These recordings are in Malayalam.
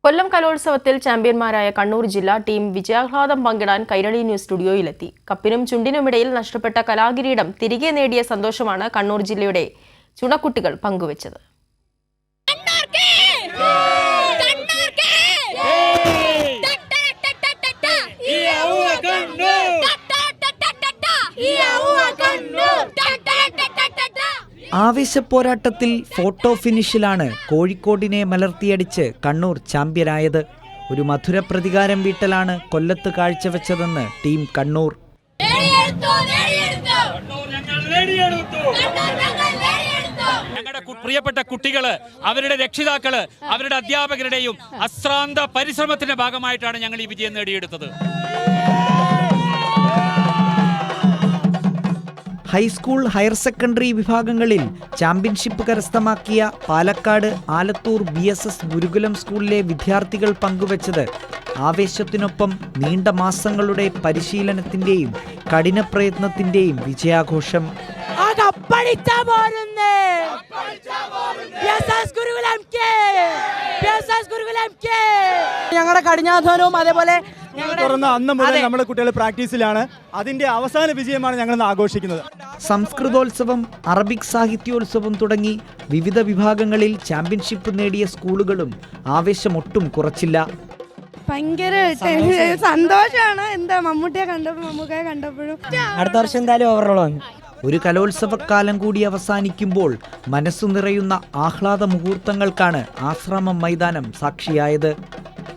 കൊല്ലം കലോത്സവത്തിൽ ചാമ്പ്യന്മാരായ കണ്ണൂർ ജില്ലാ ടീം വിജയാഹ്ലാദം പങ്കിടാൻ കൈരളി ന്യൂസ് സ്റ്റുഡിയോയിലെത്തി. കപ്പിനും ചുണ്ടിനുമിടയിൽ നഷ്ടപ്പെട്ട കലാകിരീടം തിരികെ നേടിയ സന്തോഷമാണ് കണ്ണൂർ ജില്ലയുടെ ചുണക്കുട്ടികൾ പങ്കുവച്ചത്. ആവേശപ്പോരാട്ടത്തിൽ ഫോട്ടോ ഫിനിഷിലാണ് കോഴിക്കോടിനെ മലർത്തിയടിച്ച് കണ്ണൂർ ചാമ്പ്യനായത്. ഒരു മധുര പ്രതികാരം വീട്ടലാണ് കൊല്ലത്ത് കാഴ്ചവെച്ചതെന്ന് ടീം കണ്ണൂർ. ഞങ്ങളുടെ പ്രിയപ്പെട്ട കുട്ടികള്, അവരുടെ രക്ഷിതാക്കള്, അവരുടെ അധ്യാപകരുടെയും അശ്രാന്ത പരിശ്രമത്തിന്റെ ഭാഗമായിട്ടാണ് ഞങ്ങൾ ഈ വിജയം നേടിയെടുത്തത്. ഹൈസ്കൂൾ, ഹയർ സെക്കൻഡറി വിഭാഗങ്ങളിൽ ചാമ്പ്യൻഷിപ്പ് കരസ്ഥമാക്കിയ പാലക്കാട് ആലത്തൂർ BSS ഗുരുകുലം സ്കൂളിലെ വിദ്യാർത്ഥികൾ പങ്കുവച്ചത് ആവേശത്തിനൊപ്പം നീണ്ട മാസങ്ങളുടെ പരിശീലനത്തിന്റെയും കഠിന പ്രയത്നത്തിന്റെയും വിജയാഘോഷം. ഞങ്ങളുടെ കഠിനാധ്വാനവും അതേപോലെ തുറന്ന അന്ന് മുതൽ നമ്മുടെ കുട്ടികൾ പ്രാക്ടീസിലാണ്. അതിന്റെ അവസാന വിജയമാണ് ഞങ്ങൾ ആഘോഷിക്കുന്നത്. സംസ്കൃതോത്സവം, അറബിക് സാഹിത്യോത്സവം തുടങ്ങി വിവിധ വിഭാഗങ്ങളിൽ ചാമ്പ്യൻഷിപ്പ് നേടിയ സ്കൂളുകളും ആവേശമൊട്ടും കുറച്ചില്ല. ഭയങ്കര സന്തോഷമാണ്. എന്താ മമ്മൂട്ടിയെ കണ്ടപ്പോഴും അടുത്ത വർഷം എന്തായാലും ഓവറോളാണ്. ഒരു കലോത്സവക്കാലം കൂടി അവസാനിക്കുമ്പോൾ മനസ്സു നിറയുന്ന ആഹ്ലാദ മുഹൂർത്തങ്ങൾക്കാണ് ആശ്രാമം മൈതാനം സാക്ഷിയായത്.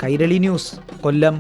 കൈരളി ന്യൂസ്, കൊല്ലം.